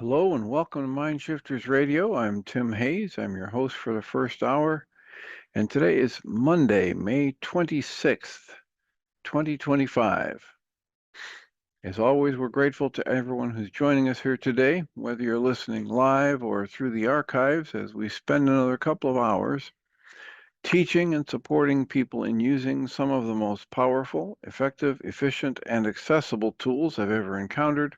Hello and welcome to Mind Shifters Radio. I'm Tim Hayes. I'm your host for the first hour, and today is Monday, May 26th, 2025. As always, we're grateful to everyone who's joining us here today, whether you're listening live or through the archives, as we spend another couple of hours teaching and supporting people in using some of the most powerful, effective, efficient, and accessible tools I've ever encountered.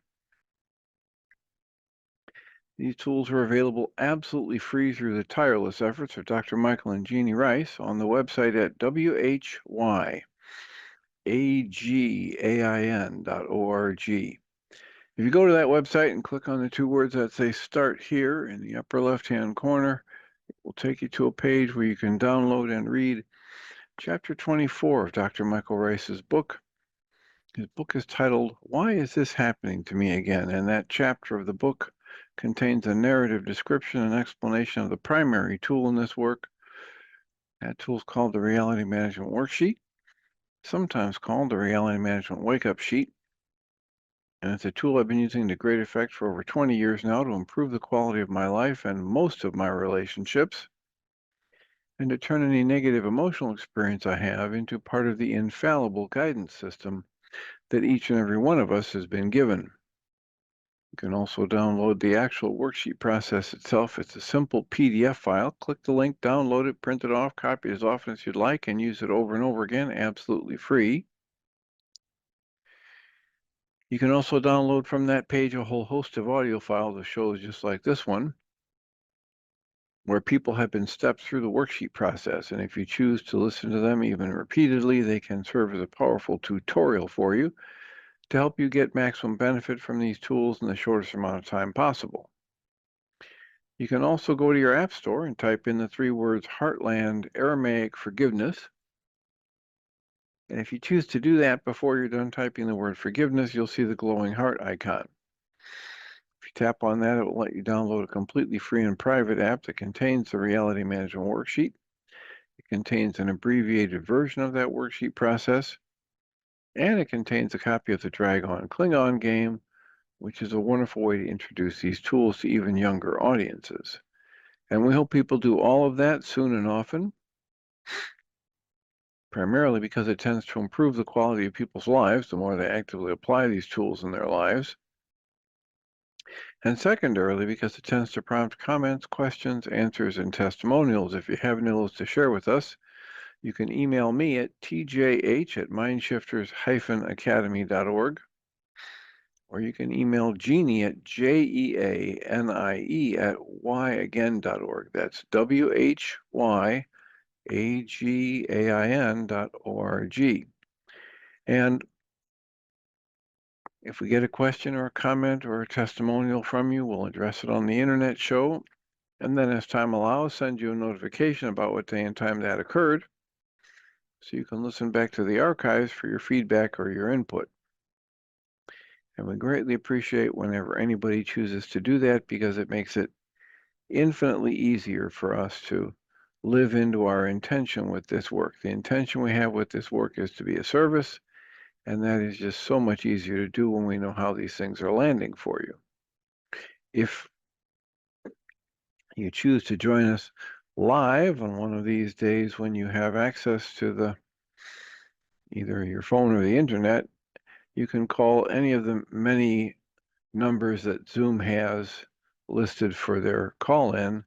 These tools are available absolutely free through the tireless efforts of Dr. Michael and Jeanie Ryce on the website at whyagain.org. If you go to that website and click on the two words that say Start Here in the upper left-hand corner, it will take you to a page where you can download and read Chapter 24 of Dr. Michael Ryce's book. His book is titled, Why Is This Happening to Me Again? And that chapter of the book contains a narrative description and explanation of the primary tool in this work. That tool is called the Reality Management Worksheet, sometimes called the Reality Management Wake-Up Sheet. And it's a tool I've been using to great effect for over 20 years now to improve the quality of my life and most of my relationships, and to turn any negative emotional experience I have into part of the infallible guidance system that each and every one of us has been given. You can also download the actual worksheet process itself. It's a simple PDF file. Click the link, download it, print it off, copy it as often as you'd like, and use it over and over again, absolutely free. You can also download from that page a whole host of audio files of shows just like this one, where people have been stepped through the worksheet process. And if you choose to listen to them even repeatedly, they can serve as a powerful tutorial for you to help you get maximum benefit from these tools in the shortest amount of time possible. You can also go to your App Store and type in the three words HeartLand Aramaic Forgiveness. And if you choose to do that before you're done typing the word forgiveness, you'll see the glowing heart icon. If you tap on that, it will let you download a completely free and private app that contains the Reality Management Worksheet. It contains an abbreviated version of that worksheet process, and it contains a copy of the Dragon Klingon game, which is a wonderful way to introduce these tools to even younger audiences. And we hope people do all of that soon and often, primarily because it tends to improve the quality of people's lives the more they actively apply these tools in their lives. And secondarily, because it tends to prompt comments, questions, answers, and testimonials. If you have any of those to share with us, you can email me at tjh@mindshifters-academy.org, or you can email Jeanie at jeanie@whyagain.org. That's whyagain.org. And if we get a question or a comment or a testimonial from you, we'll address it on the internet show, and then as time allows, send you a notification about what day and time that occurred, so you can listen back to the archives for your feedback or your input. And we greatly appreciate whenever anybody chooses to do that, because it makes it infinitely easier for us to live into our intention with this work. The intention we have with this work is to be a service, and that is just so much easier to do when we know how these things are landing for you. If you choose to join us live on one of these days when you have access to either your phone or the internet, you can call any of the many numbers that Zoom has listed for their call-in,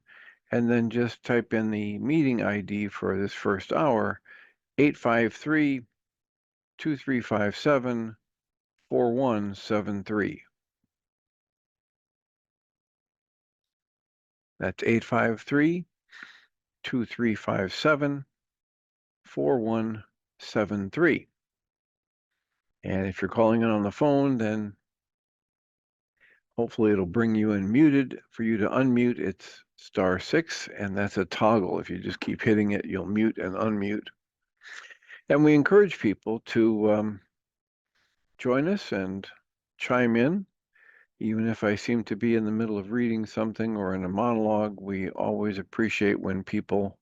and then just type in the meeting ID for this first hour, 853-2357-4173. That's 853-2357-4173. And if you're calling in on the phone, then hopefully it'll bring you in muted. For you to unmute, it's *6, and that's a toggle. If you just keep hitting it, you'll mute and unmute. And we encourage people to join us and chime in. Even if I seem to be in the middle of reading something or in a monologue, we always appreciate when people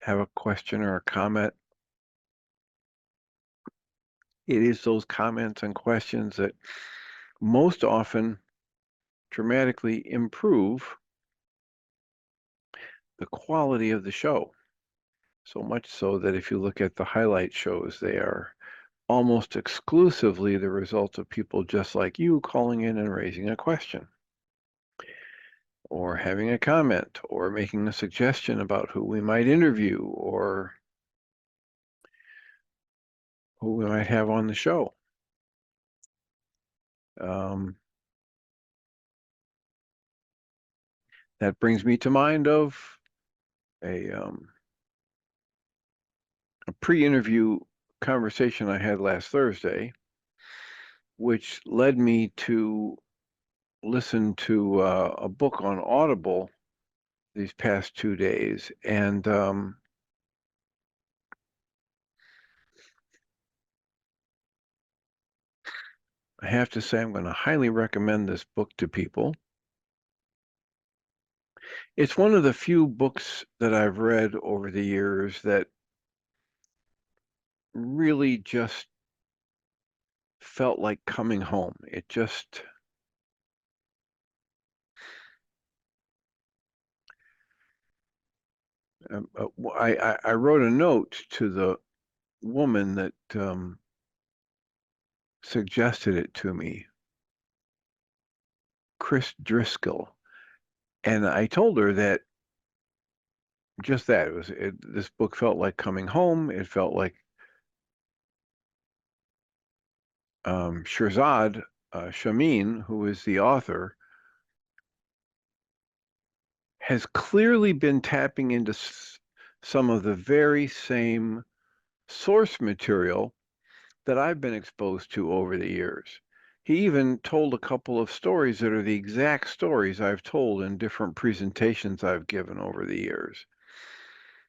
have a question or a comment. It is those comments and questions that most often dramatically improve the quality of the show. So much so that if you look at the highlight shows, they are almost exclusively the result of people just like you calling in and raising a question, or having a comment, or making a suggestion about who we might interview, or who we might have on the show. That brings me to mind of a pre-interview conversation I had last Thursday, which led me to listen to a book on Audible these past 2 days. And I have to say I'm going to highly recommend this book to people. It's one of the few books that I've read over the years that really just felt like coming home. It just I wrote a note to the woman that suggested it to me, Chris Driscoll, and I told her that just that this book felt like coming home. It felt like Shirzad Chamine, who is the author, has clearly been tapping into some of the very same source material that I've been exposed to over the years. He even told a couple of stories that are the exact stories I've told in different presentations I've given over the years.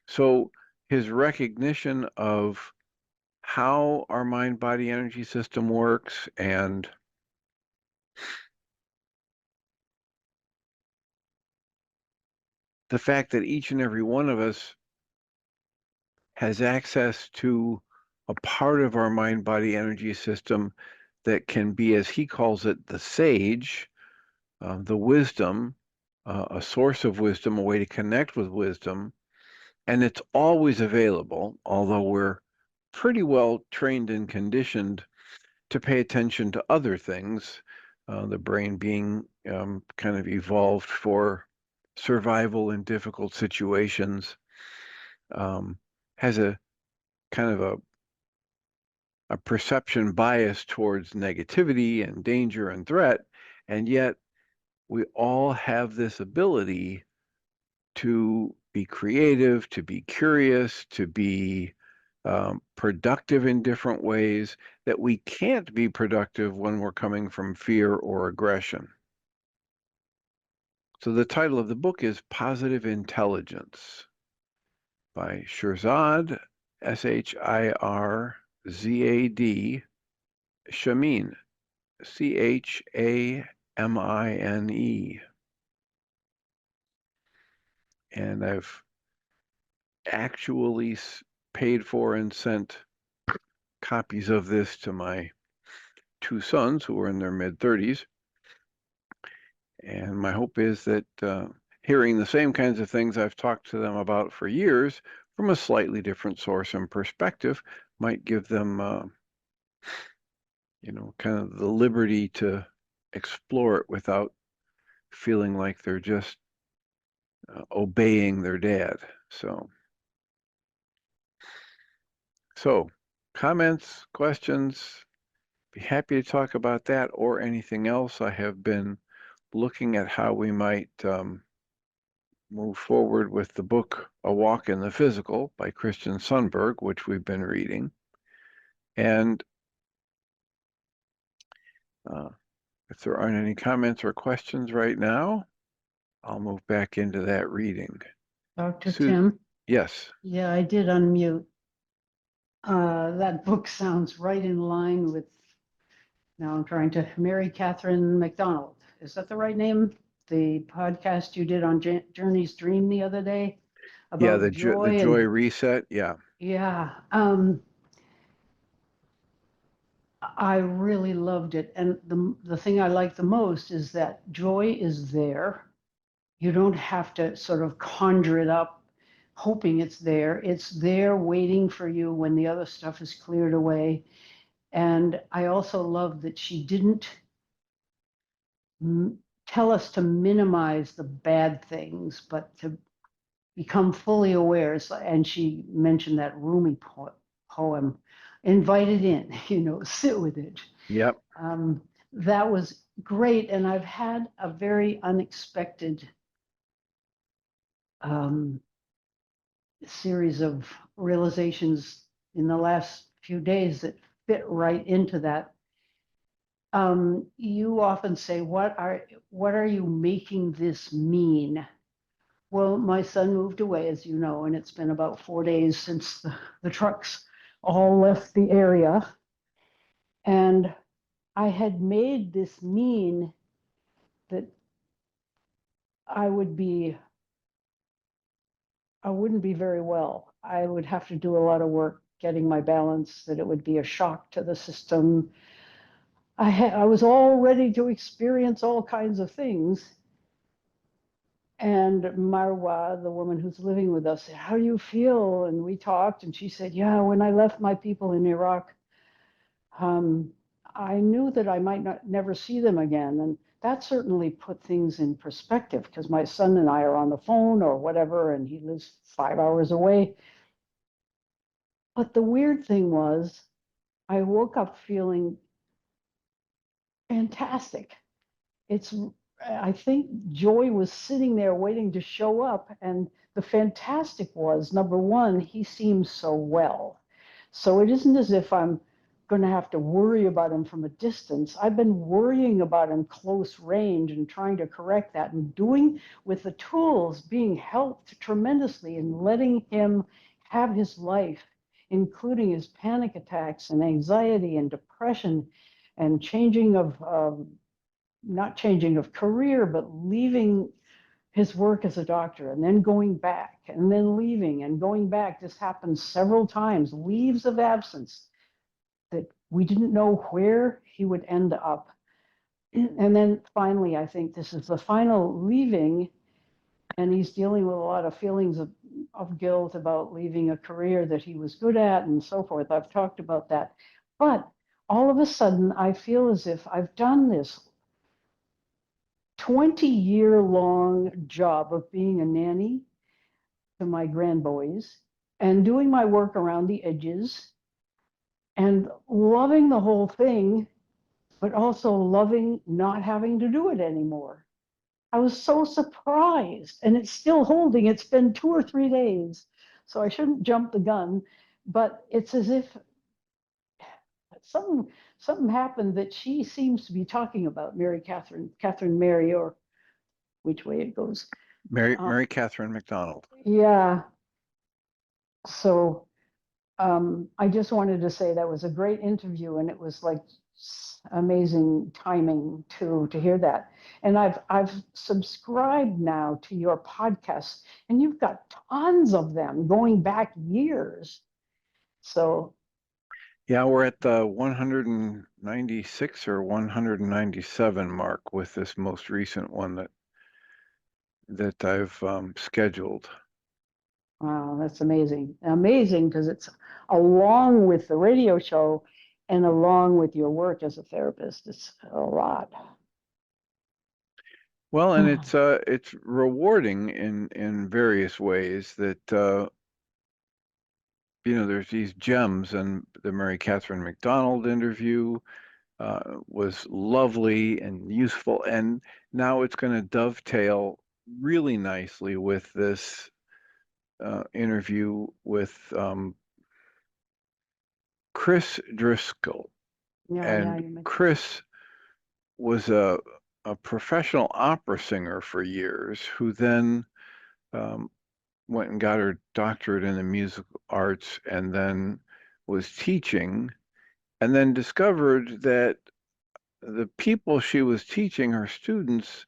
So his recognition of how our mind-body energy system works and the fact that each and every one of us has access to a part of our mind-body energy system that can be, as he calls it, the sage, the wisdom, a source of wisdom, a way to connect with wisdom. And it's always available, although we're pretty well trained and conditioned to pay attention to other things, the brain being kind of evolved for survival in difficult situations, has a kind of a perception bias towards negativity and danger and threat, and yet we all have this ability to be creative, to be curious, to be productive in different ways, that we can't be productive when we're coming from fear or aggression. So the title of the book is Positive Intelligence by Shirzad, Shirzad, Chamine, Chamine. And I've actually paid for and sent copies of this to my 2 sons who are in their mid-30s. And my hope is that hearing the same kinds of things I've talked to them about for years from a slightly different source and perspective might give them, kind of the liberty to explore it without feeling like they're just obeying their dad. So comments, questions, be happy to talk about that or anything else. I have been looking at how we might move forward with the book A Walk in the Physical by Christian Sundberg, which we've been reading. And if there aren't any comments or questions right now, I'll move back into that reading. Dr. Tim? Yes. Yeah, I did unmute. That book sounds right in line with, now I'm trying to, Mary Catherine McDonald. Is that the right name? The podcast you did on Journey's Dream the other day? Yeah, the joy reset. Yeah. Yeah. I really loved it. And the thing I like the most is that joy is there. You don't have to sort of conjure it up, hoping it's there. It's there waiting for you when the other stuff is cleared away. And I also love that she didn't tell us to minimize the bad things, but to become fully aware. And she mentioned that Rumi poem, invite it in, sit with it. Yep. That was great. And I've had a very unexpected series of realizations in the last few days that fit right into that. You often say, what are you making this mean? Well, my son moved away, as you know, and it's been about 4 days since the trucks all left the area. And I had made this mean that I wouldn't be very well. I would have to do a lot of work getting my balance, that it would be a shock to the system. I was all ready to experience all kinds of things. And Marwa, the woman who's living with us, said, how do you feel? And we talked, and she said, yeah, when I left my people in Iraq, I knew that I might never see them again. And that certainly put things in perspective, because my son and I are on the phone or whatever, and he lives 5 hours away. But the weird thing was, I woke up feeling fantastic. I think joy was sitting there waiting to show up. And the fantastic was, number one, he seems so well. So it isn't as if I'm going to have to worry about him from a distance. I've been worrying about him close range and trying to correct that, and doing with the tools, being helped tremendously in letting him have his life, including his panic attacks and anxiety and depression and not changing of career, but leaving his work as a doctor and then going back and then leaving and going back. This happened several times, leaves of absence that we didn't know where he would end up. And then finally, I think this is the final leaving, and he's dealing with a lot of feelings of guilt about leaving a career that he was good at and so forth. I've talked about that. But all of a sudden, I feel as if I've done this 20-year-long job of being a nanny to my grandboys and doing my work around the edges and loving the whole thing, but also loving not having to do it anymore. I was so surprised, and it's still holding. It's been 2 or 3 days, so I shouldn't jump the gun, but it's as if something happened that she seems to be talking about, Catherine Mary, or which way it goes. Mary Catherine McDonald. Yeah. So I just wanted to say that was a great interview, and it was like amazing timing to hear that. And I've subscribed now to your podcast, and you've got tons of them going back years. So yeah, we're at the 196 or 197 mark with this most recent one that I've scheduled. wow, that's amazing. Amazing, because it's along with the radio show and along with your work as a therapist. It's a lot. Well, and it's rewarding in various ways that there's these gems, and the Mary Catherine McDonald interview was lovely and useful, and now it's going to dovetail really nicely with this interview with Chris Driscoll. Yeah, And Chris was a professional opera singer for years, who then went and got her doctorate in the musical arts, and then was teaching, and then discovered that the people she was teaching, her students,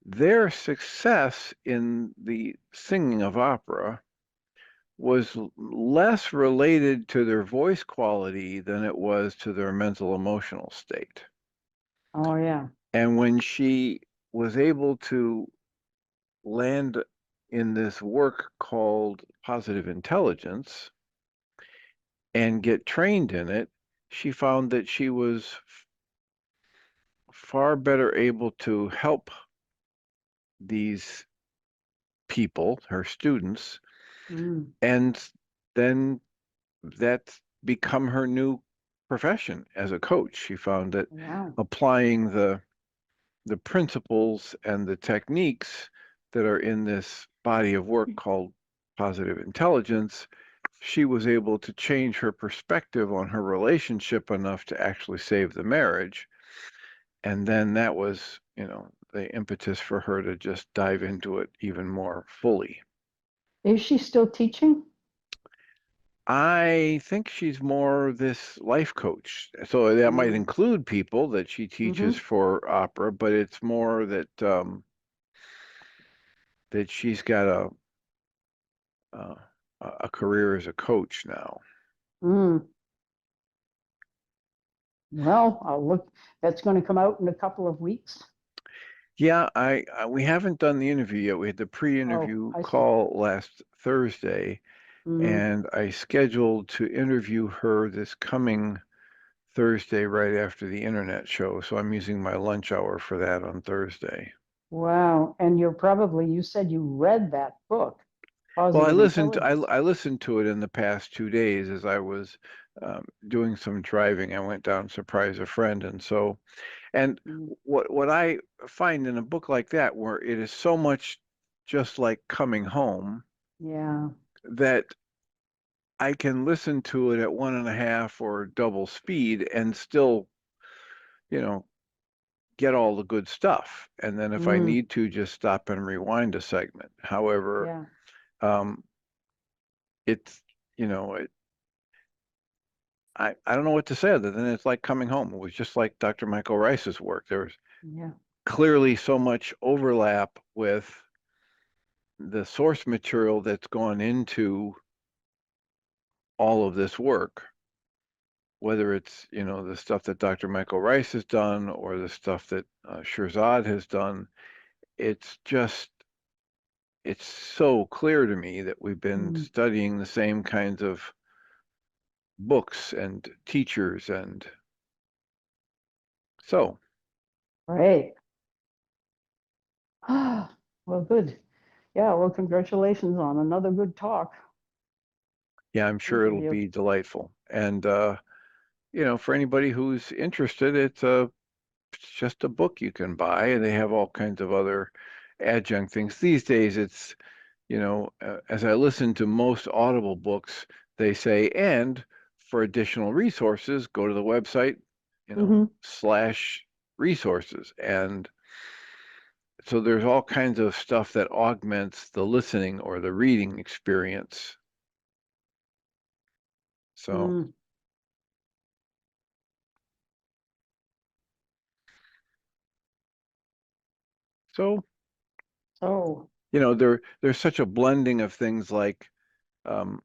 their success in the singing of opera was less related to their voice quality than it was to their mental emotional state. Oh, yeah. And when she was able to land in this work called positive intelligence and get trained in it, she found that she was far better able to help these people, her students, Mm. and then that's become her new profession as a coach. She found that Wow. applying the principles and the techniques that are in this body of work called positive intelligence, she was able to change her perspective on her relationship enough to actually save the marriage. And then that was, the impetus for her to just dive into it even more fully. Is she still teaching? I think she's more this life coach. So that might Mm. include people that she teaches Mm-hmm. for opera, but it's more that she's got uh, a career as a coach now. Mm. Well, I'll look. That's going to come out in a couple of weeks. Yeah, we haven't done the interview yet. We had the Oh, pre-interview I see. call last Thursday, Mm. and I scheduled to interview her this coming Thursday right after the internet show. So I'm using my lunch hour for that on Thursday. Wow. And you said you read that book, Well, Positive Intelligence. I listened to it in the past 2 days as I was doing some driving. I went down to surprise a friend, and so and Mm. what I find in a book like that, where it is so much just like coming home, Yeah. that I can listen to it at 1.5 or double speed and still, you know, get all the good stuff. And then if I Mm. need to, just stop and rewind a segment. However, Yeah. um, it's, you know, I don't know what to say other than it's like coming home. It was just like Dr. Michael Ryce's work. There was Yeah. clearly so much overlap with the source material that's gone into all of this work, whether it's, the stuff that Dr. Michael Ryce has done or the stuff that Shirzad has done. It's just, it's so clear to me that we've been Mm. studying the same kinds of books and teachers. And so, Great. Ah, well, good. Yeah. Well, congratulations on another good talk yeah, I'm sure it'll interview. be delightful. And, for anybody who's interested, it's just a book you can buy, and they have all kinds of other adjunct things. These days, it's, as I listen to most Audible books, they say, and for additional resources, go to the website, Mm-hmm. slash resources. And so there's all kinds of stuff that augments the listening or the reading experience. So, Mm. so, So, there's such a blending of things like, um,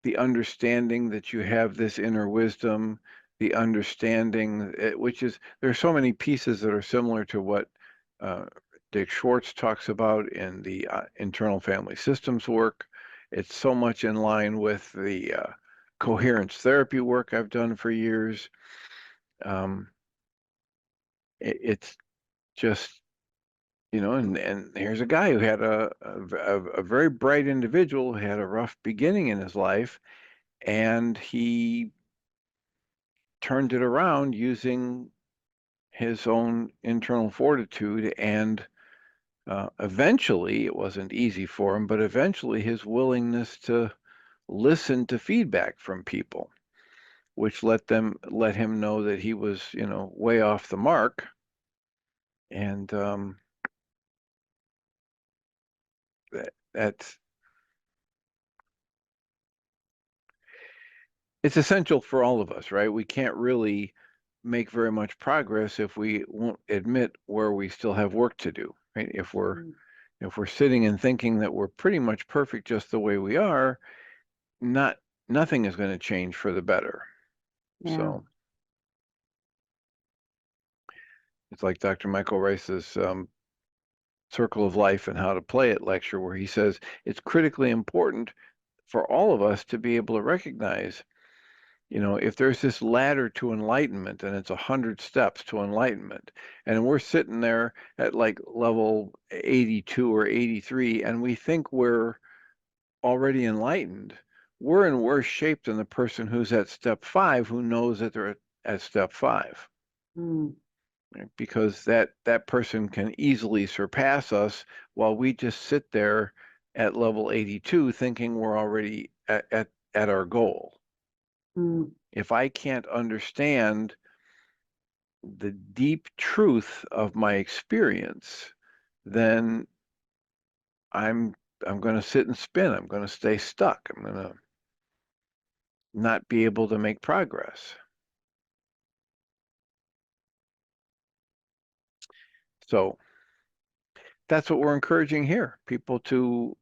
the understanding that you have this inner wisdom, the understanding, which is, there's so many pieces that are similar to what uh, Dick Schwartz talks about in the internal family systems work. It's so much in line with the coherence therapy work I've done for years. Um, it's just, and here's a guy who had a very bright individual who had a rough beginning in his life, and he turned it around using his own internal fortitude. And eventually, it wasn't easy for him, but eventually his willingness to listen to feedback from people, which let him know that he was, way off the mark. And that's it's essential for all of us, right? We can't really make very much progress if we won't admit where we still have work to do, right? If we're mm, sitting and thinking that we're pretty much perfect just the way we are, nothing is going to change for the better. Yeah. So it's like Dr. Michael Ryce's Circle of Life and How to Play It lecture, where he says it's critically important for all of us to be able to recognize, if there's this ladder to enlightenment and it's 100 steps to enlightenment, and we're sitting there at like level 82 or 83, and we think we're already enlightened, we're in worse shape than the person who's at step 5 who knows that they're at step 5. Mm. Because that person can easily surpass us while we just sit there at level 82 thinking we're already at our goal. Mm. If I can't understand the deep truth of my experience, then I'm going to sit and spin. I'm going to stay stuck. I'm going to not be able to make progress. So that's what we're encouraging here, people to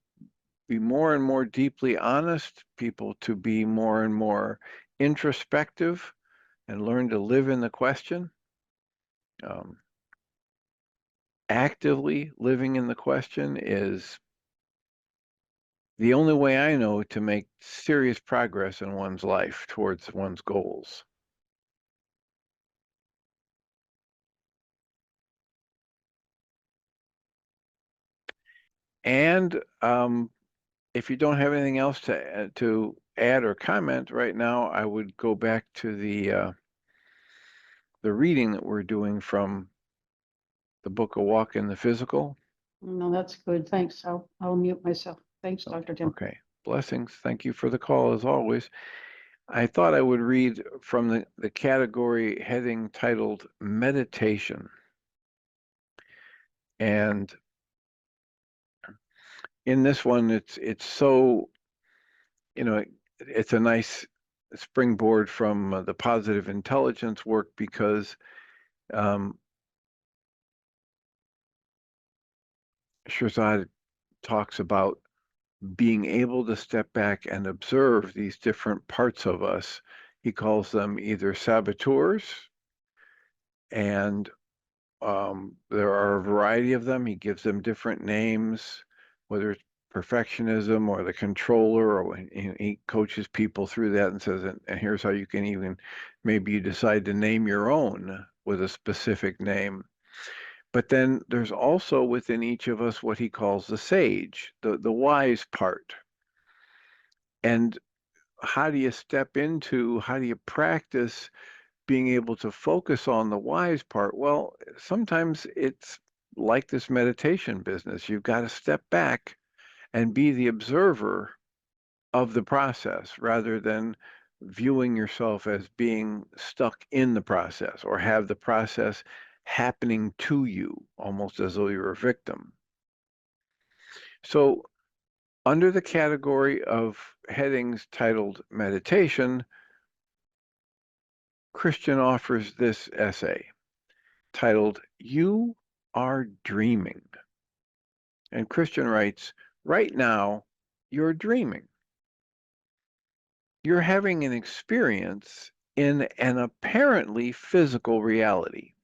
be more and more deeply honest, people to be more and more introspective and learn to live in the question, um, actively living in the question is the only way I know to make serious progress in one's life towards one's goals. And if you don't have anything else to add or comment right now, I would go back to the reading that we're doing from the book A Walk in the Physical. No, that's good. Thanks. I'll mute myself. Thanks, Dr. Tim. Okay. Blessings. Thank you for the call as always. I thought I would read from the category heading titled Meditation. And in this one, it's so, it's a nice springboard from the positive intelligence work because Shirzad talks about being able to step back and observe these different parts of us. He calls them either saboteurs, and there are a variety of them. He gives them different names, whether it's perfectionism or the controller, or he coaches people through that and says, and here's how you can even, maybe you decide to name your own with a specific name. But then there's also within each of us what he calls the sage, the wise part. And how do you practice being able to focus on the wise part? Well, sometimes it's like this meditation business. You've got to step back and be the observer of the process rather than viewing yourself as being stuck in the process or have the process happening to you almost as though you're a victim. So under the category of headings titled meditation, Christian offers this essay titled, You Are Dreaming. And Christian writes, right now, you're dreaming. You're having an experience in an apparently physical reality.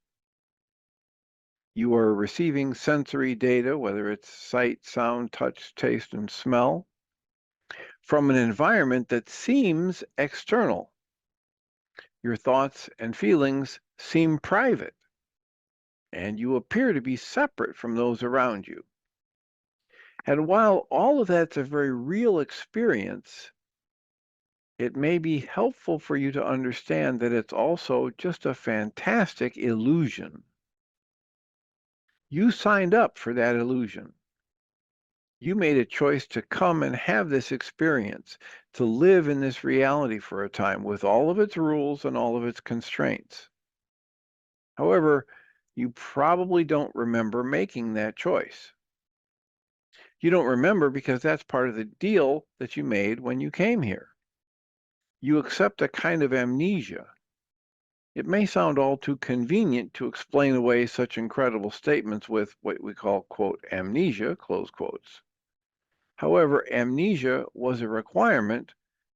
You are receiving sensory data, whether it's sight, sound, touch, taste, and smell, from an environment that seems external. Your thoughts and feelings seem private, and you appear to be separate from those around you. And while all of that's a very real experience, it may be helpful for you to understand that it's also just a fantastic illusion. You signed up for that illusion. You made a choice to come and have this experience, to live in this reality for a time with all of its rules and all of its constraints. However, you probably don't remember making that choice. You don't remember because that's part of the deal that you made when you came here. You accept a kind of amnesia. It may sound all too convenient to explain away such incredible statements with what we call, quote, amnesia, close quotes. However, amnesia was a requirement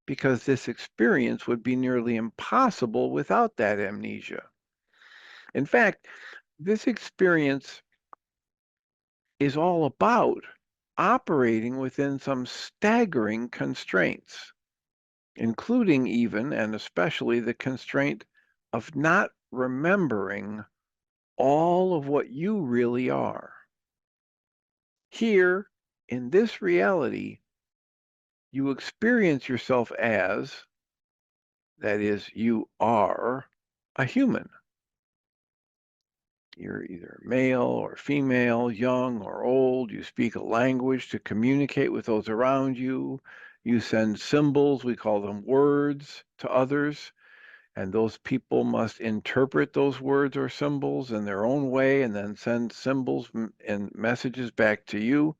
because this experience would be nearly impossible without that amnesia. In fact, this experience is all about operating within some staggering constraints, including even and especially the constraint of not remembering all of what you really are. Here, in this reality, you experience yourself as, that is, you are a human. You're either male or female, young or old. You speak a language to communicate with those around you. You send symbols, we call them words, to others, and those people must interpret those words or symbols in their own way and then send symbols and messages back to you.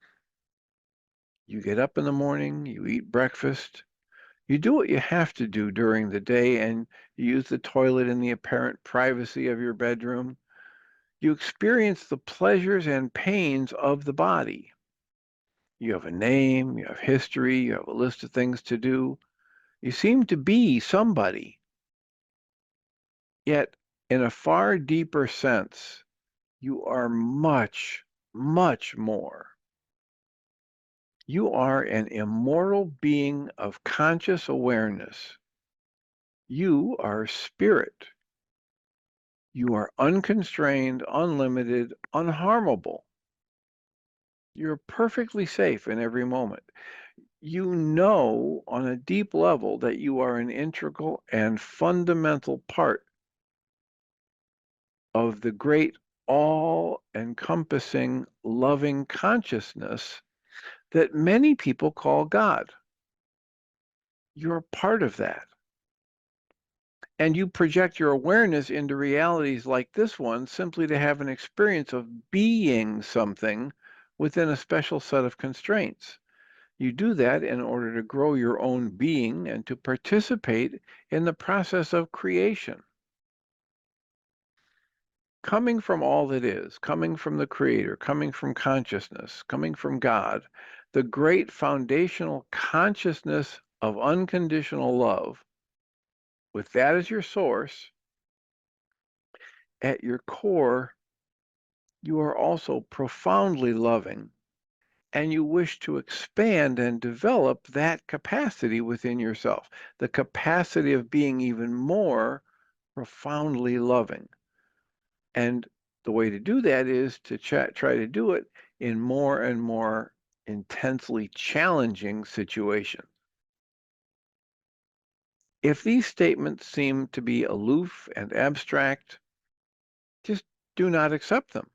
You get up in the morning, you eat breakfast, you do what you have to do during the day, and you use the toilet in the apparent privacy of your bedroom. You experience the pleasures and pains of the body. You have a name, you have history, you have a list of things to do. You seem to be somebody. Yet, in a far deeper sense, you are much, much more. You are an immortal being of conscious awareness. You are spirit. You are unconstrained, unlimited, unharmable. You're perfectly safe in every moment. You know on a deep level that you are an integral and fundamental part of the great all-encompassing loving consciousness that many people call God. You're part of that. And you project your awareness into realities like this one simply to have an experience of being something within a special set of constraints. You do that in order to grow your own being and to participate in the process of creation. Coming from all that is, coming from the Creator, coming from consciousness, coming from God, the great foundational consciousness of unconditional love, with that as your source, at your core, you are also profoundly loving, and you wish to expand and develop that capacity within yourself, the capacity of being even more profoundly loving. And the way to do that is to try to do it in more and more intensely challenging situations. If these statements seem to be aloof and abstract, just do not accept them.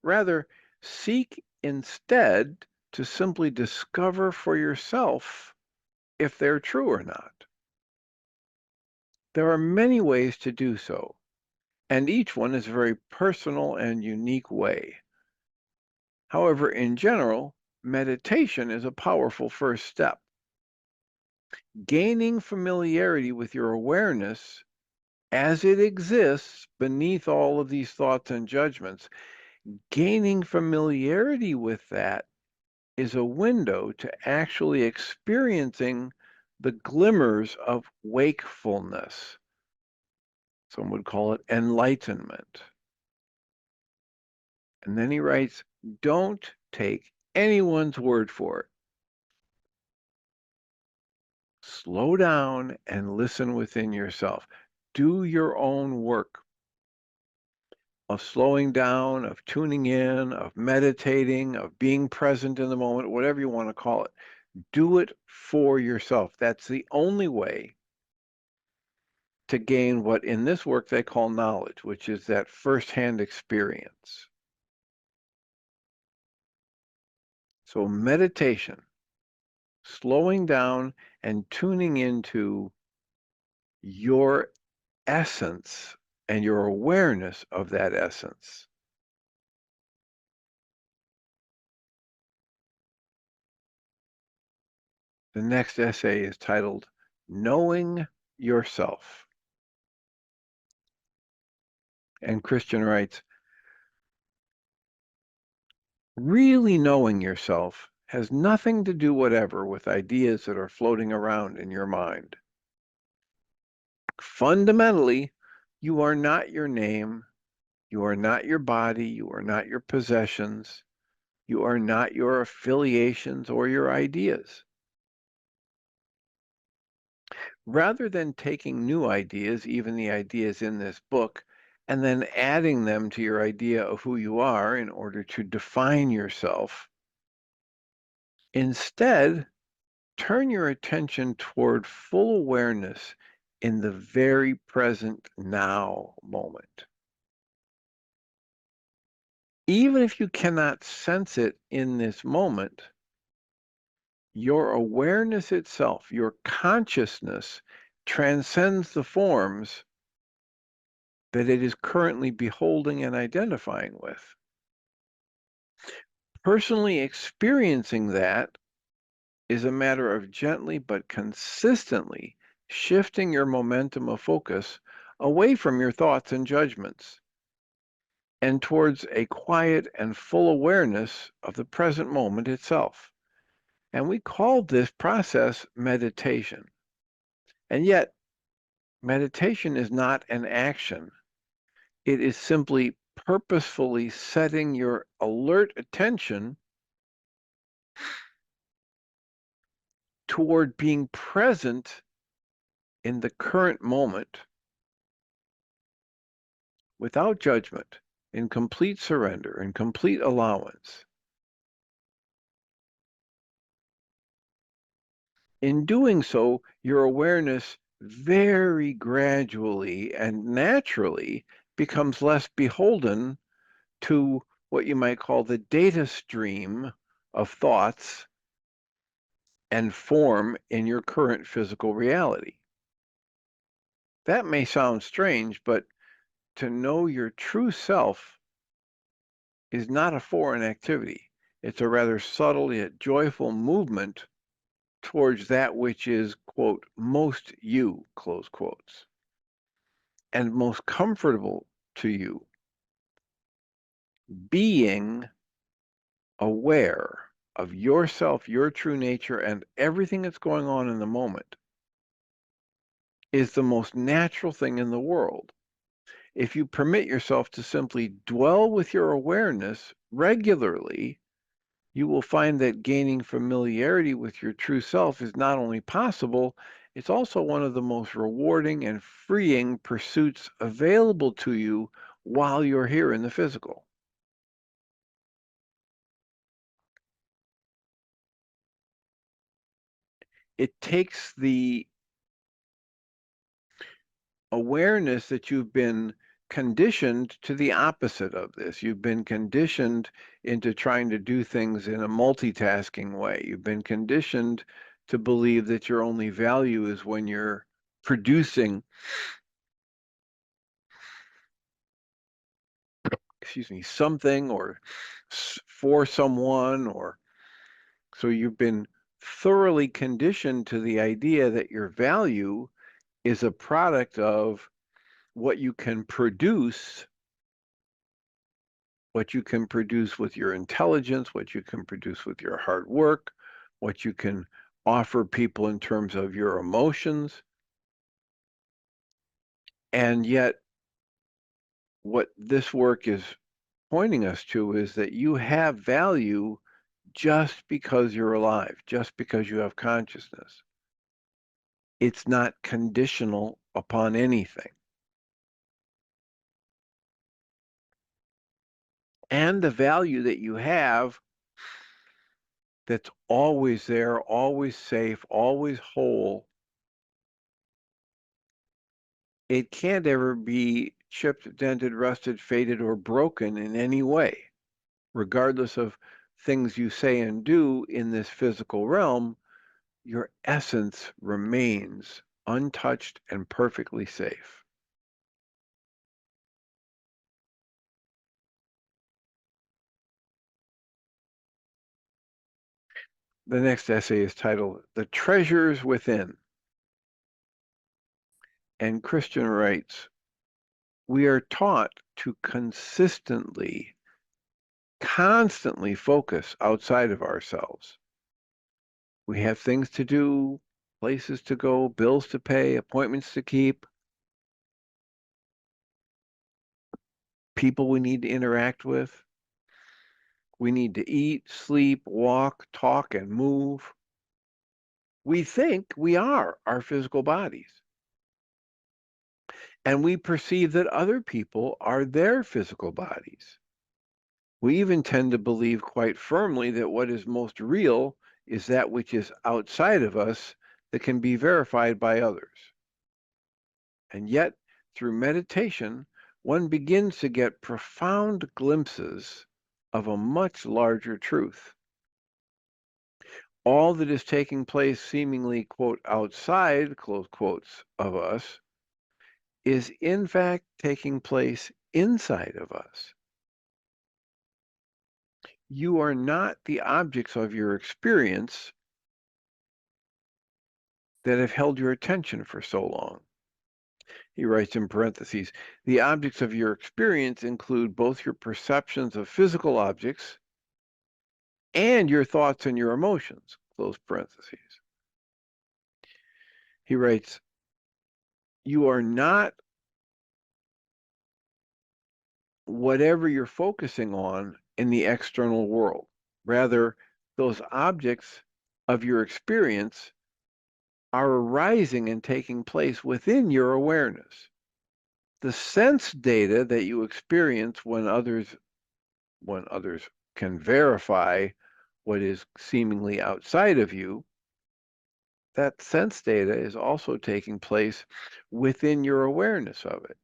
Rather, seek instead to simply discover for yourself if they're true or not. There are many ways to do so, and each one is a very personal and unique way. However, in general, meditation is a powerful first step. Gaining familiarity with your awareness as it exists beneath all of these thoughts and judgments, gaining familiarity with that is a window to actually experiencing the glimmers of wakefulness. Some would call it enlightenment. And then he writes, don't take anyone's word for it. Slow down and listen within yourself. Do your own work of slowing down, of tuning in, of meditating, of being present in the moment, whatever you want to call it. Do it for yourself. That's the only way to gain what in this work they call knowledge, which is that firsthand experience. So meditation, slowing down and tuning into your essence and your awareness of that essence. The next essay is titled Knowing Yourself. And Christian writes, really knowing yourself has nothing to do whatever with ideas that are floating around in your mind. Fundamentally, you are not your name, you are not your body, you are not your possessions, you are not your affiliations or your ideas. Rather than taking new ideas, even the ideas in this book, and then adding them to your idea of who you are in order to define yourself, instead, turn your attention toward full awareness in the very present now moment. Even if you cannot sense it in this moment, your awareness itself, your consciousness, transcends the forms that it is currently beholding and identifying with. Personally experiencing that is a matter of gently but consistently shifting your momentum of focus away from your thoughts and judgments and towards a quiet and full awareness of the present moment itself. And we call this process meditation. And yet, meditation is not an action. It is simply purposefully setting your alert attention toward being present in the current moment without judgment, in complete surrender, in complete allowance. In doing so, your awareness very gradually and naturally becomes less beholden to what you might call the data stream of thoughts and form in your current physical reality. That may sound strange, but to know your true self is not a foreign activity. It's a rather subtle yet joyful movement towards that which is, quote, most you, close quotes, and most comfortable to you. Being aware of yourself, your true nature, and everything that's going on in the moment is the most natural thing in the world. If you permit yourself to simply dwell with your awareness regularly, you will find that gaining familiarity with your true self is not only possible, it's also one of the most rewarding and freeing pursuits available to you while you're here in the physical. It takes the awareness that you've been conditioned to the opposite of this. You've been conditioned into trying to do things in a multitasking way. You've been conditioned to believe that your only value is when you're producing, something or for someone, or so you've been thoroughly conditioned to the idea that your value is a product of what you can produce, with your intelligence, what you can produce with your hard work, what you can offer people in terms of your emotions. And yet, what this work is pointing us to is that you have value just because you're alive, just because you have consciousness. It's not conditional upon anything. And the value that you have that's always there, always safe, always whole, it can't ever be chipped, dented, rusted, faded, or broken in any way, regardless of things you say and do in this physical realm. Your essence remains untouched and perfectly safe. The next essay is titled The Treasures Within. And Christian writes, we are taught to constantly focus outside of ourselves. We have things to do, places to go, bills to pay, appointments to keep, people we need to interact with. We need to eat, sleep, walk, talk, and move. We think we are our physical bodies. And we perceive that other people are their physical bodies. We even tend to believe quite firmly that what is most real is that which is outside of us that can be verified by others. And yet, through meditation, one begins to get profound glimpses of a much larger truth. All that is taking place seemingly, quote, outside, close quotes, of us is in fact taking place inside of us. You are not the objects of your experience that have held your attention for so long. He writes in parentheses, the objects of your experience include both your perceptions of physical objects and your thoughts and your emotions, close parentheses. He writes, you are not whatever you're focusing on in the external world. Rather, those objects of your experience are arising and taking place within your awareness. The sense data that you experience when others can verify what is seemingly outside of you, that sense data is also taking place within your awareness of it.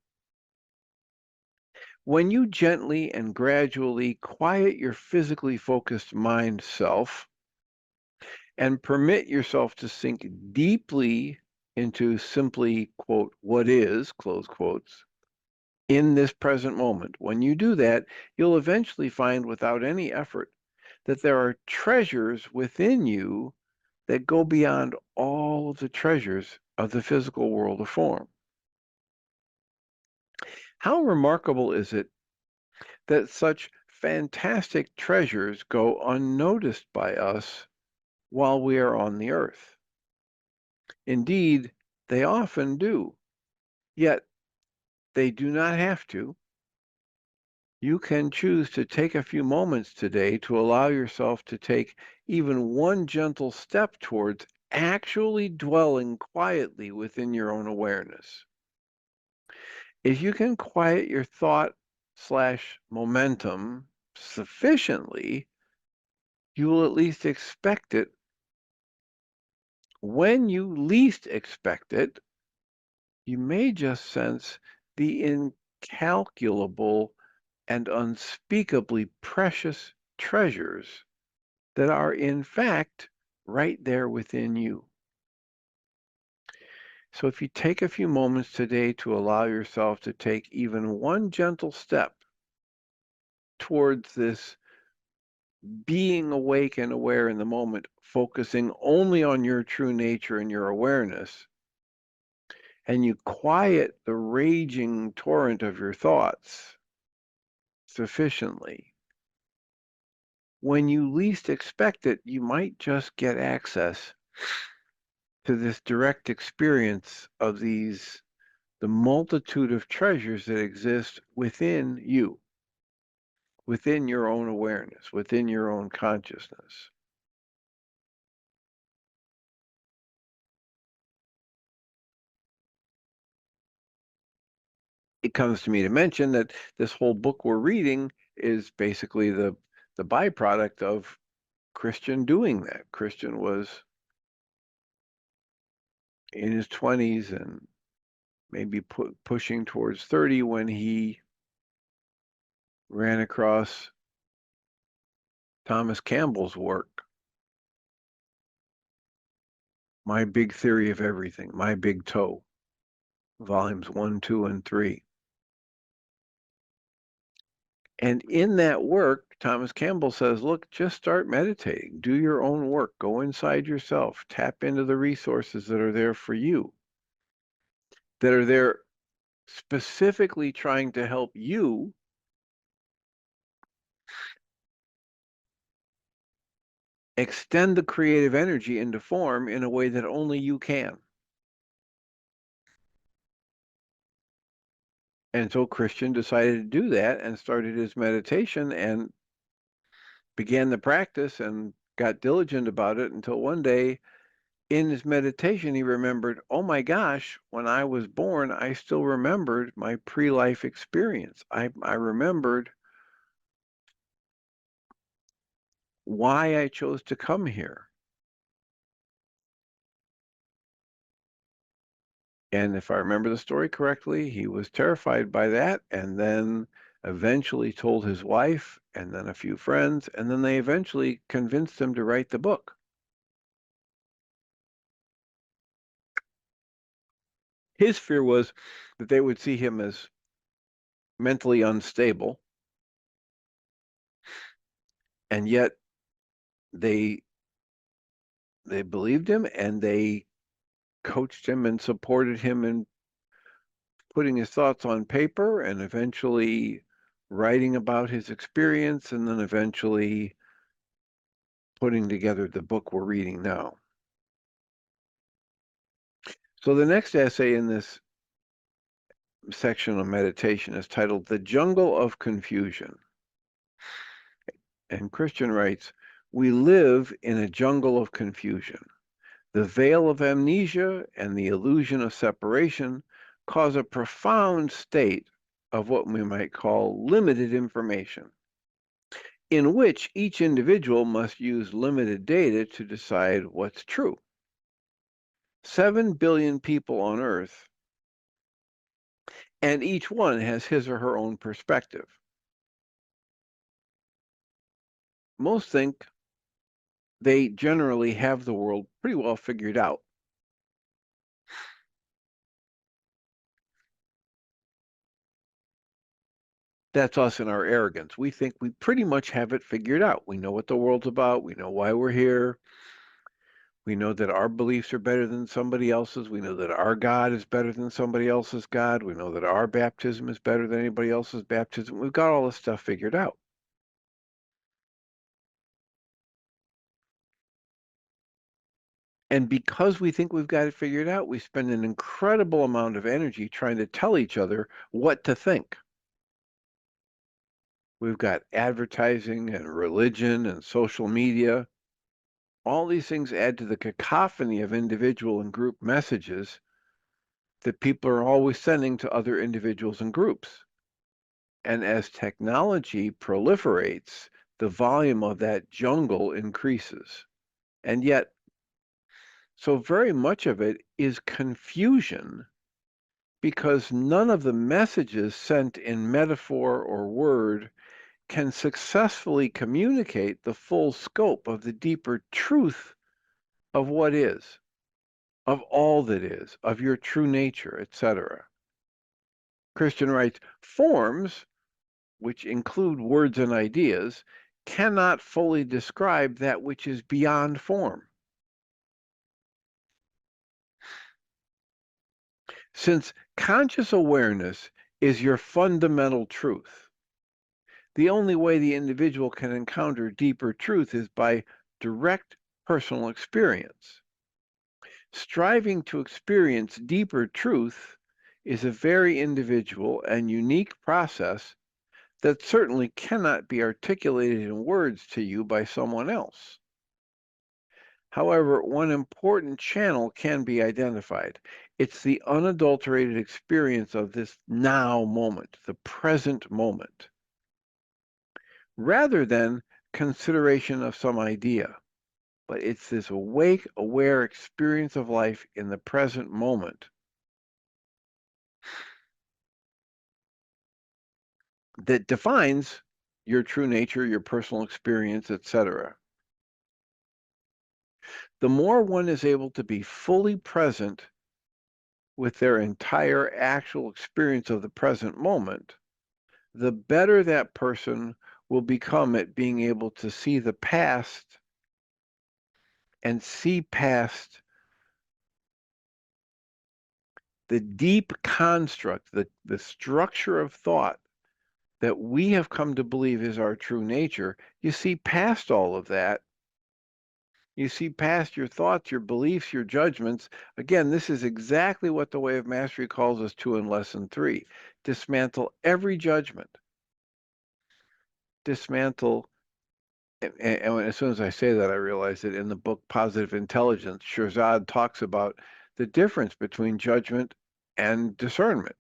When you gently and gradually quiet your physically focused mind self and permit yourself to sink deeply into simply, quote, what is, close quotes, in this present moment, when you do that, you'll eventually find without any effort that there are treasures within you that go beyond all of the treasures of the physical world of form. How remarkable is it that such fantastic treasures go unnoticed by us while we are on the earth? Indeed, they often do, yet they do not have to. You can choose to take a few moments today to allow yourself to take even one gentle step towards actually dwelling quietly within your own awareness. If you can quiet your thought slash momentum sufficiently, you will at least expect it. When you least expect it, you may just sense the incalculable and unspeakably precious treasures that are in fact right there within you. So if you take a few moments today to allow yourself to take even one gentle step towards this being awake and aware in the moment, focusing only on your true nature and your awareness, and you quiet the raging torrent of your thoughts sufficiently, when you least expect it, you might just get access to this direct experience of the multitude of treasures that exist within you, within your own awareness, within your own consciousness. It comes to me to mention that this whole book we're reading is basically the byproduct of Christian doing that. Christian was in his 20s and maybe pushing towards 30 when he ran across Thomas Campbell's work, My Big Theory of Everything, My Big Toe, volumes 1, 2, and 3. And in that work, Thomas Campbell says, look, just start meditating, do your own work, go inside yourself, tap into the resources that are there for you, that are there specifically trying to help you extend the creative energy into form in a way that only you can. And so Christian decided to do that and started his meditation and began the practice and got diligent about it until one day in his meditation he remembered, oh my gosh, when I was born, I still remembered my pre-life experience. I remembered why I chose to come here. And if I remember the story correctly, he was terrified by that and then eventually told his wife and then a few friends, and then they eventually convinced him to write the book. His fear was that they would see him as mentally unstable, and yet they believed him and they coached him and supported him in putting his thoughts on paper and eventually writing about his experience and then eventually putting together the book we're reading now. So the next essay in this section of meditation is titled The Jungle of Confusion. And Christian writes, we live in a jungle of confusion. The veil of amnesia and the illusion of separation cause a profound state of what we might call limited information, in which each individual must use limited data to decide what's true. 7 billion people on Earth, and each one has his or her own perspective. Most think they generally have the world pretty well figured out. That's us in our arrogance. We think we pretty much have it figured out. We know what the world's about. We know why we're here. We know that our beliefs are better than somebody else's. We know that our God is better than somebody else's God. We know that our baptism is better than anybody else's baptism. We've got all this stuff figured out. And because we think we've got it figured out, we spend an incredible amount of energy trying to tell each other what to think. We've got advertising and religion and social media. All these things add to the cacophony of individual and group messages that people are always sending to other individuals and groups. And as technology proliferates, the volume of that jungle increases. And yet, so very much of it is confusion because none of the messages sent in metaphor or word can successfully communicate the full scope of the deeper truth of what is, of all that is, of your true nature, etc. Christian writes, forms, which include words and ideas, cannot fully describe that which is beyond form. Since conscious awareness is your fundamental truth, the only way the individual can encounter deeper truth is by direct personal experience. Striving to experience deeper truth is a very individual and unique process that certainly cannot be articulated in words to you by someone else. However, one important channel can be identified. It's the unadulterated experience of this now moment, the present moment, rather than consideration of some idea. But it's this awake, aware experience of life in the present moment that defines your true nature, your personal experience, etc. The more one is able to be fully present with their entire actual experience of the present moment, the better that person will become at being able to see the past and see past the deep construct, the structure of thought that we have come to believe is our true nature. You see past all of that You see past your thoughts, your beliefs, your judgments. Again, this is exactly what the Way of Mastery calls us to in Lesson 3. Dismantle every judgment. Dismantle, and as soon as I say that, I realize that in the book Positive Intelligence, Shirzad talks about the difference between judgment and discernment.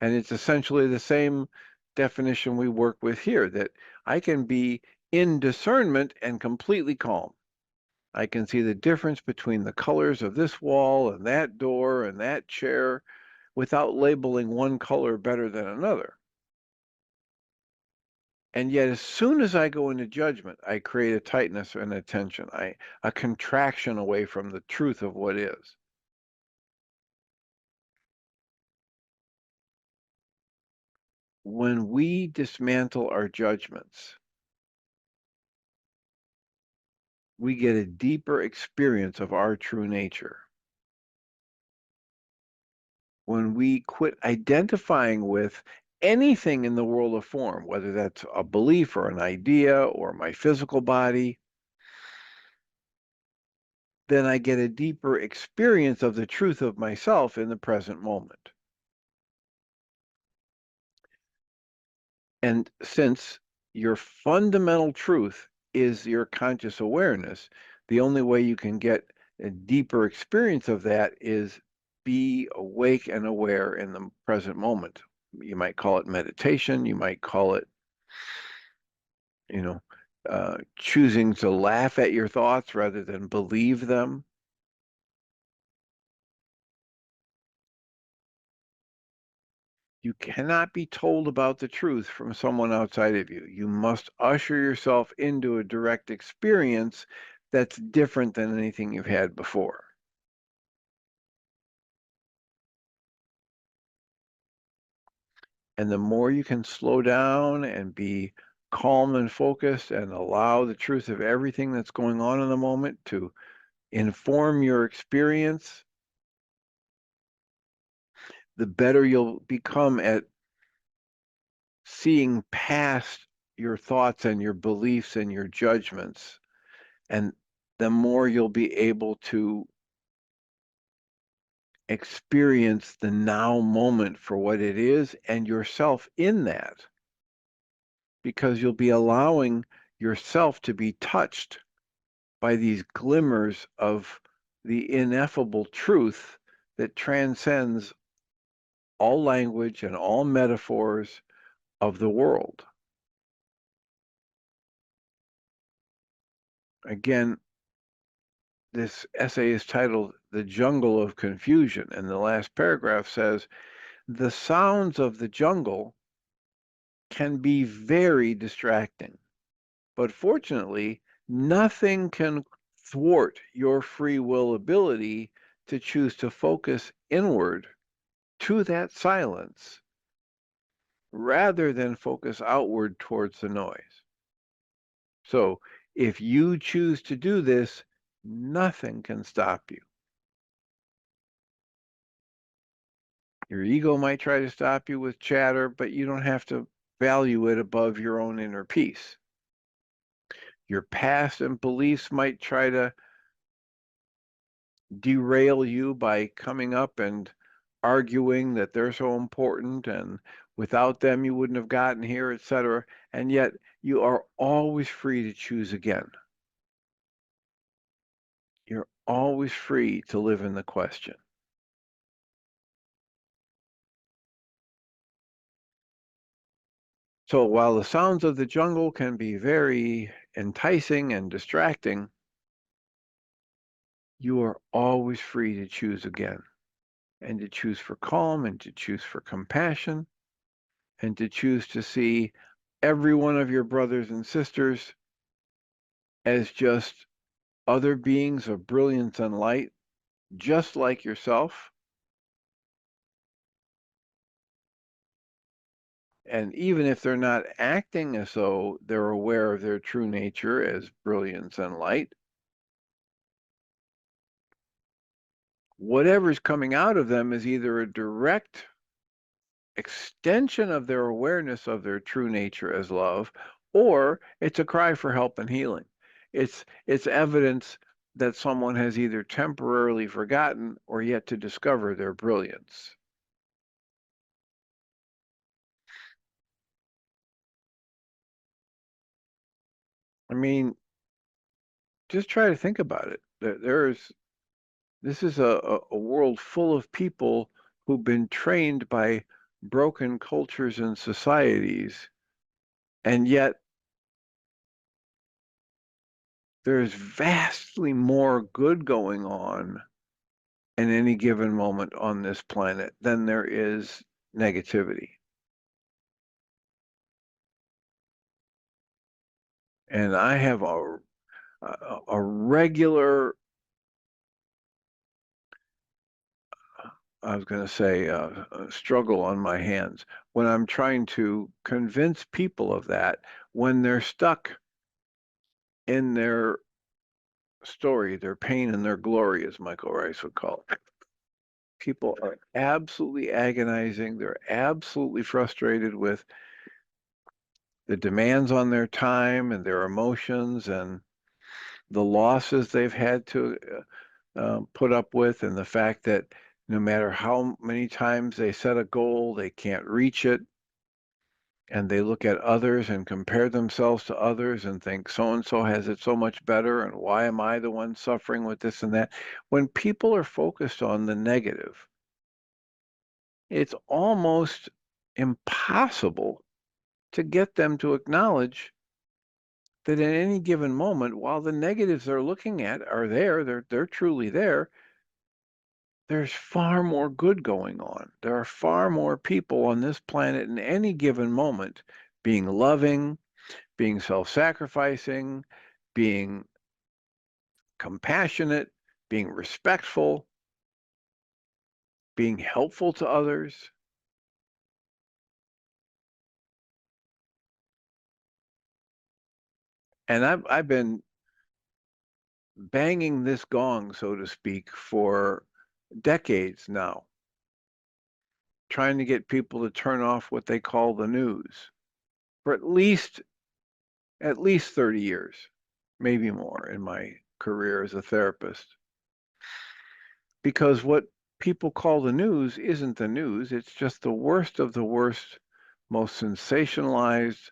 And it's essentially the same definition we work with here, that I can be in discernment and completely calm. I can see the difference between the colors of this wall and that door and that chair without labeling one color better than another. And yet, as soon as I go into judgment, I create a tightness and a tension, a contraction away from the truth of what is. When we dismantle our judgments, we get a deeper experience of our true nature. When we quit identifying with anything in the world of form, whether that's a belief or an idea or my physical body, then I get a deeper experience of the truth of myself in the present moment. And since your fundamental truth is your conscious awareness, the only way you can get a deeper experience of that is be awake and aware in the present moment. You might call it meditation. You might call it, you know, choosing to laugh at your thoughts rather than believe them. You cannot be told about the truth from someone outside of you. You must usher yourself into a direct experience that's different than anything you've had before. And the more you can slow down and be calm and focused and allow the truth of everything that's going on in the moment to inform your experience, the better you'll become at seeing past your thoughts and your beliefs and your judgments. And the more you'll be able to experience the now moment for what it is and yourself in that, because you'll be allowing yourself to be touched by these glimmers of the ineffable truth that transcends all language and all metaphors of the world. Again, this essay is titled The Jungle of Confusion, and the last paragraph says, the sounds of the jungle can be very distracting, but fortunately, nothing can thwart your free will ability to choose to focus inward to that silence rather than focus outward towards the noise. So if you choose to do this, nothing can stop you. Your ego might try to stop you with chatter, but you don't have to value it above your own inner peace. Your past and beliefs might try to derail you by coming up and arguing that they're so important and without them you wouldn't have gotten here, etc. And yet you are always free to choose again. You're always free to live in the question. So while the sounds of the jungle can be very enticing and distracting, you are always free to choose again, and to choose for calm, and to choose for compassion, and to choose to see every one of your brothers and sisters as just other beings of brilliance and light, just like yourself. And even if they're not acting as though they're aware of their true nature as brilliance and light, whatever's coming out of them is either a direct extension of their awareness of their true nature as love, or it's a cry for help and healing. It's evidence that someone has either temporarily forgotten or yet to discover their brilliance. I mean, just try to think about it. This is a world full of people who've been trained by broken cultures and societies, and yet there's vastly more good going on in any given moment on this planet than there is negativity. And I have a regular, I was going to say, struggle on my hands when I'm trying to convince people of that when they're stuck in their story, their pain and their glory, as Michael Ryce would call it. People are absolutely agonizing. They're absolutely frustrated with the demands on their time and their emotions and the losses they've had to put up with, and the fact that no matter how many times they set a goal, they can't reach it. And they look at others and compare themselves to others and think so and so has it so much better. And why am I the one suffering with this and that? When people are focused on the negative, it's almost impossible to get them to acknowledge that in any given moment, while the negatives they're looking at are there, they're truly there, there's far more good going on. There are far more people on this planet in any given moment being loving, being self-sacrificing, being compassionate, being respectful, being helpful to others. And I've been banging this gong, so to speak, for decades now, trying to get people to turn off what they call the news for at least 30 years, maybe more in my career as a therapist. Because what people call the news isn't the news, it's just the worst of the worst, most sensationalized,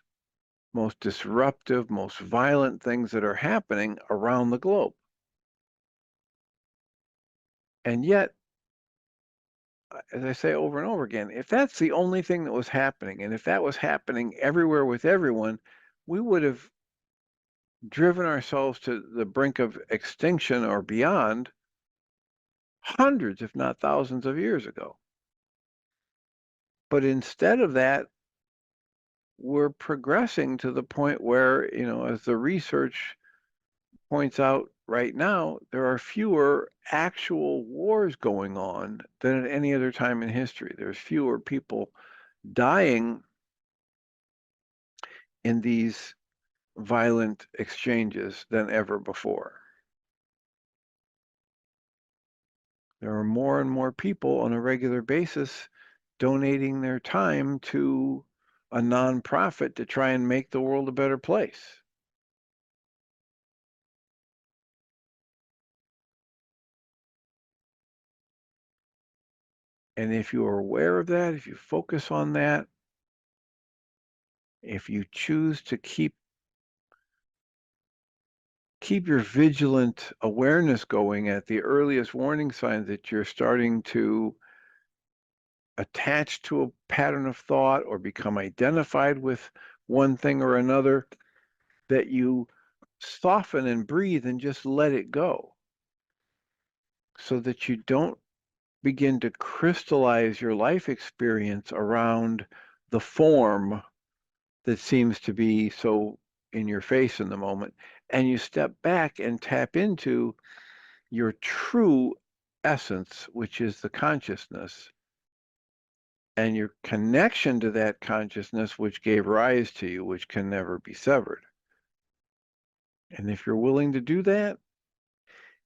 most disruptive, most violent things that are happening around the globe. And yet, as I say over and over again, if that's the only thing that was happening, and if that was happening everywhere with everyone, we would have driven ourselves to the brink of extinction or beyond hundreds, if not thousands of years ago. But instead of that, we're progressing to the point where, as the research points out right now, there are fewer actual wars going on than at any other time in history. There's fewer people dying in these violent exchanges than ever before. There are more and more people on a regular basis donating their time to a nonprofit to try and make the world a better place. And if you are aware of that, if you focus on that, if you choose to keep your vigilant awareness going at the earliest warning signs that you're starting to attach to a pattern of thought or become identified with one thing or another, that you soften and breathe and just let it go so that you don't begin to crystallize your life experience around the form that seems to be so in your face in the moment. And you step back and tap into your true essence, which is the consciousness, and your connection to that consciousness, which gave rise to you, which can never be severed. And if you're willing to do that,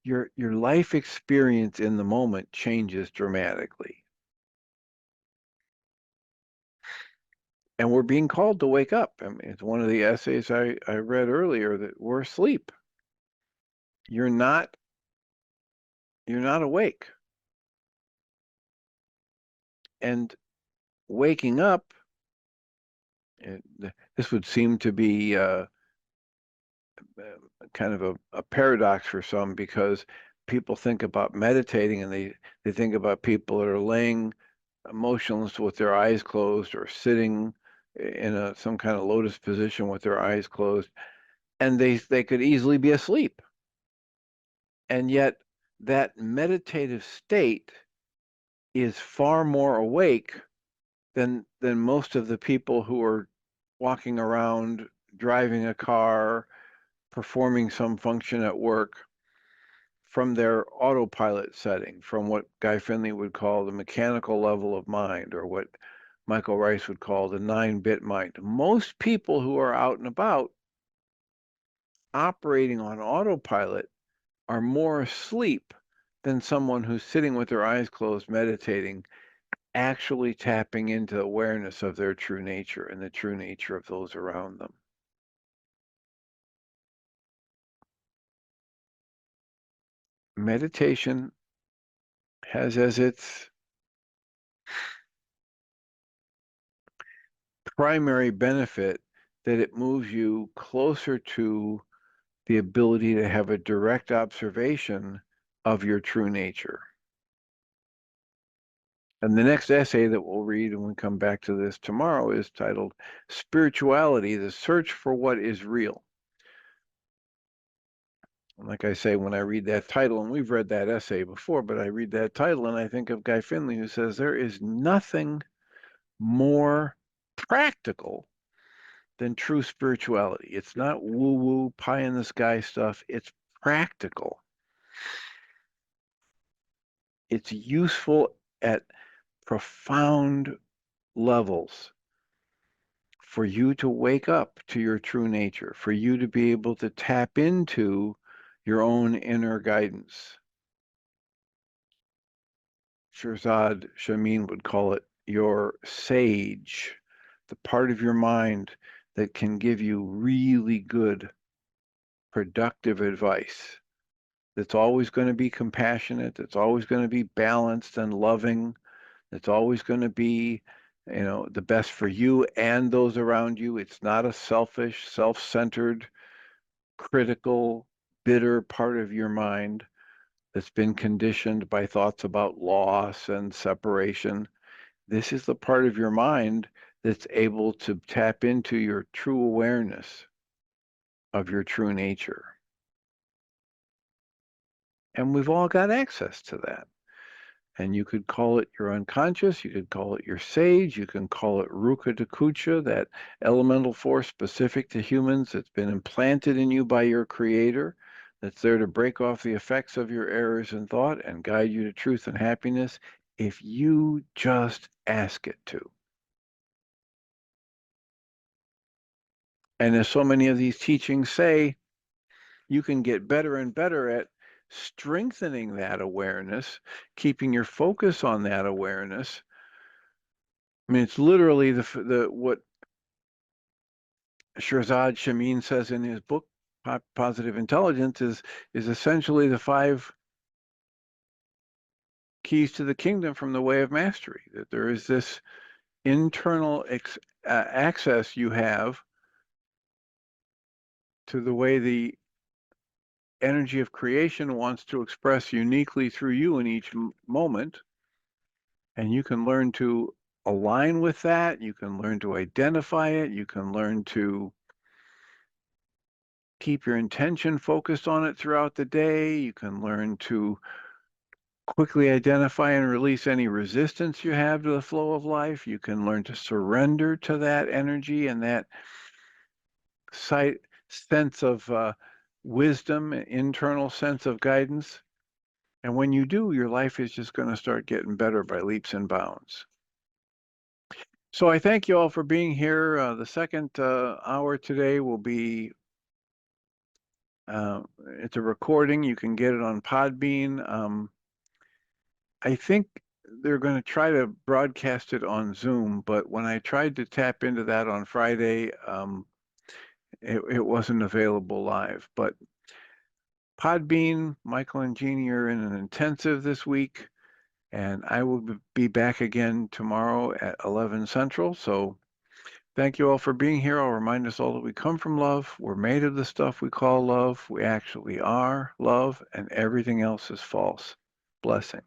your life experience in the moment changes dramatically. And we're being called to wake up. I mean, it's one of the essays I read earlier that we're asleep. you're not awake. And waking up, this would seem to be kind of a paradox for some, because people think about meditating and they think about people that are laying motionless with their eyes closed, or sitting in some kind of lotus position with their eyes closed, and they could easily be asleep. And yet that meditative state is far more awake than most of the people who are walking around, driving a car, performing some function at work from their autopilot setting, from what Guy Finley would call the mechanical level of mind, or what Michael Ryce would call the 9-bit mind. Most people who are out and about operating on autopilot are more asleep than someone who's sitting with their eyes closed, meditating, actually tapping into awareness of their true nature and the true nature of those around them. Meditation has as its primary benefit that it moves you closer to the ability to have a direct observation of your true nature. And the next essay that we'll read, and we come back to this tomorrow, is titled Spirituality, the Search for What is Real. And like I say, when I read that title, and we've read that essay before, but I read that title and I think of Guy Finley, who says there is nothing more practical than true spirituality. It's not woo-woo, pie in the sky stuff. It's practical. It's useful at profound levels for you to wake up to your true nature, for you to be able to tap into your own inner guidance. Shirzad Chamine would call it your sage, the part of your mind that can give you really good, productive advice, that's always going to be compassionate, that's always going to be balanced and loving, that's always going to be, the best for you and those around you. It's not a selfish, self-centered, critical, bitter part of your mind that's been conditioned by thoughts about loss and separation. This is the part of your mind that's able to tap into your true awareness of your true nature. And we've all got access to that. And you could call it your unconscious, you could call it your sage, you can call it Ruka Takucha, that elemental force specific to humans that's been implanted in you by your creator, that's there to break off the effects of your errors in thought and guide you to truth and happiness if you just ask it to. And as so many of these teachings say, you can get better and better at strengthening that awareness, keeping your focus on that awareness. I mean, it's literally what Shirzad Chamine says in his book, Positive Intelligence, is essentially the 5 keys to the kingdom from the way of mastery. That there is this internal access you have to the way the energy of creation wants to express uniquely through you in each moment. And you can learn to align with that. You can learn to identify it. You can learn to keep your intention focused on it throughout the day. You can learn to quickly identify and release any resistance you have to the flow of life. You can learn to surrender to that energy and that sense of wisdom, internal sense of guidance. And when you do, your life is just going to start getting better by leaps and bounds. So I thank you all for being here. The second hour today will be, it's a recording. You can get it on Podbean. I think they're going to try to broadcast it on Zoom, but when I tried to tap into that on Friday, it wasn't available live. But Podbean, Michael and Jeanie are in an intensive this week, and I will be back again tomorrow at 11 Central. So thank you all for being here. I'll remind us all that we come from love. We're made of the stuff we call love. We actually are love, and everything else is false. Blessings.